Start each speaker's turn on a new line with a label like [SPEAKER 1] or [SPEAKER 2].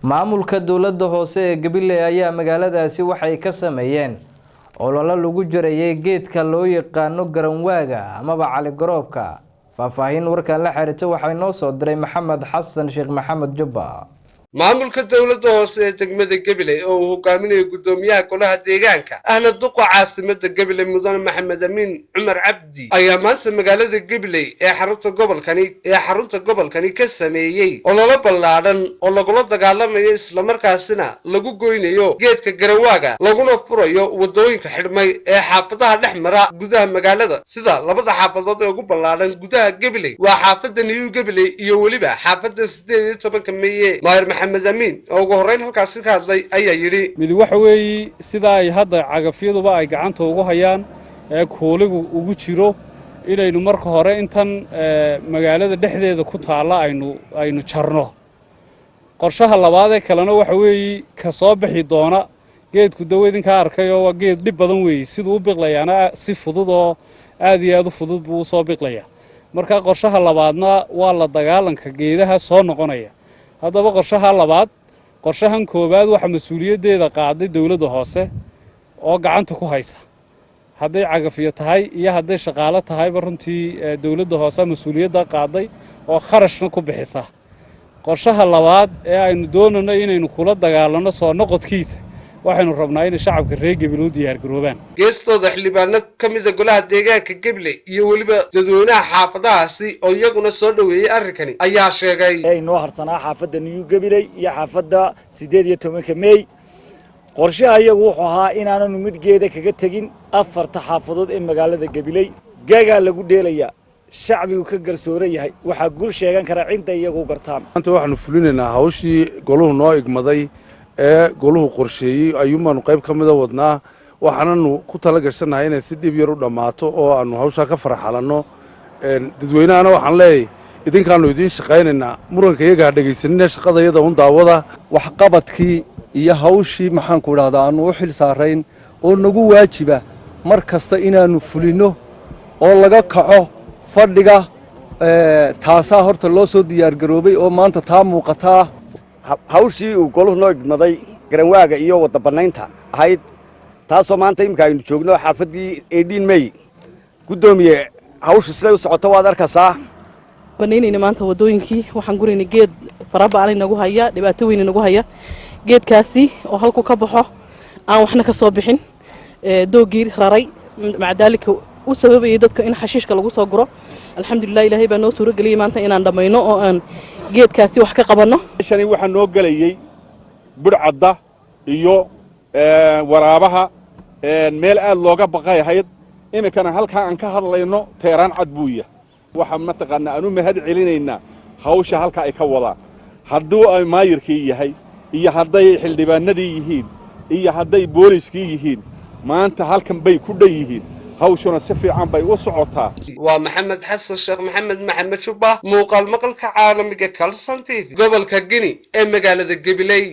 [SPEAKER 1] maamulka dowladda hoose ee Gabiley ayaa magaaladaasi waxay ka sameeyeen olole lagu jarayay geedka loo yaqaano garanwaaga amaba cali garoobka faahfaahin warkan la xiriirtay waxay noo soo diray Maxamed Xasan Sheekh Maxamed Jubba
[SPEAKER 2] maamulka dawladda hoose ee degmada Gabiley oo uu hogaaminayo gudoomiyaha golaha deegaanka ahna duqa caasimada Gabiley Mudane Maxamed Amiin Cumar Cabdi ayaa maanta magaalada Gabiley ee xarunta gobolkani ka sameeyay olole ballaaran oo lagula dagaalamayo isla markaasina lagu goynayo geedka garanwaaga laguna furayo wadooyinka xidhmay ee xaafadaha dhexmara gudaha magaalada sida labada xaafadood ee ugu ballaaran gudaha Gabiley waa xaafada New Gabiley iyo waliba xaafada 18 Meeye Maxamed Amiin oo ugu horeyn halkaas ka hadlay ayaa yiri
[SPEAKER 3] mid waxa weey sida ay hadda cagafyaduba ay gacanta ugu hayaan ee kooligu ugu jiro inaynu marka hore intan magaalada dhexdeeda ku taala aynu jarno qorshaha labaad ee kalena waxa weey ka soo bixi doona geedku daweedin ka arkayo waa geed dhib badan weey sidoo u biqlayana si fudud oo aad iyo aad u fudud buu soo biqlaya marka qorshaha labaadna waa la dagaalanka geedaha soo noqonaya haddaba qorshaha labaad qorshahan koobaad waxa mas'uuliyadeeda qaaday dawladda hoose oo gacanta ku haysa haday cagafyo tahay iyo haday shaqaale tahay runtii dawladda hoose mas'uuliyadda qaaday oo kharashna ku bixisa qorshaha labaad ee aynu doonayno inaynu kula dagaalano soo noqodkiisa waxaanu rabnaa in shacabka reer Gabiley u diyaar garoobaan
[SPEAKER 2] geestooda xildhibaano kamid ah golaha deegaanka Gabiley iyo waliba dadweynaha xaafadahaasi oo iyaguna soo dhaweeyay arrinkani ayaa sheegay
[SPEAKER 4] ay noo harsanaa xaafada New Gabiley iyo xaafada 18 Meey qorshaha iyagu wuxuu ahaa inaanu midgeeda kaga tagin afarta xaafadood ee magaalada Gabiley gaga lagu dheelaya shacbigu ka garsooran yahay waxa gul sheegan kara inta iyagu gartaan
[SPEAKER 5] anta waxaanu fulinaynaa hawshii goluhu noo igmaday ee goluhu qorsheeyay ayuumaanu qayb kamid ah wadnaa waxaanu ku tala gashanahay inay si dib yar u dhamaato oo aanu hawsha ka farxalano dadweynaha waxaan leeyahay idinkaanu idin shaqaynaynaa muranka iyaga dhageysanina shaqadayada un daawada
[SPEAKER 6] wax qabadkii iyo hawshii maxaan ku raahdaa aanu u xil saarayn oo nagu waajiba mar kasta inaanu fulino oo laga kaco fadhiga taasa horta loo soo diyaar garoobay oo maanta taa muuqata
[SPEAKER 7] hawshii uu goluhu noo igmaday garanwaaga iyo wada banaynta ahayd taasoo maanta imka aynu joogno xaafadii 18 May gudoomiye hawshu sida u socoto waad arkaysaa
[SPEAKER 8] banaynayna maanta wadooyinkii waxaan gurinaynay geed faraba aan inagu haya dhibaato weyn inagu haya geedkaasi oo halku ka baxo aan waxna ka soo bixin doogii raray macdaalika u sababay dadka in xashiishka lagu soo guro alxamdulillah ilaahay baa noo suuro galiyay maanta inaan dhamayno oo aan geedkaasi wax ka qabano
[SPEAKER 9] shani waxa noo galayay burcadda iyo waraabaha meel aad looga baqayahay imikana halka aan ka hadlayno teeraan cad buuya waxa mataqaana aanu mahad celinayna hawsha halka ay ka wadaan hadduu ay maayirkii yahay iyo hadday xildhibaanadii yihiin iyo hadday booliskii yihiin maanta halkan bay ku dhayihiin hawshuna si fiican bay u socotaa
[SPEAKER 2] waa Maxamed Xasan Sheekh Maxamed Jubba muuqaal maqalka caalamiga Kalson TV gobolka Guinea ee magaalada Gabiley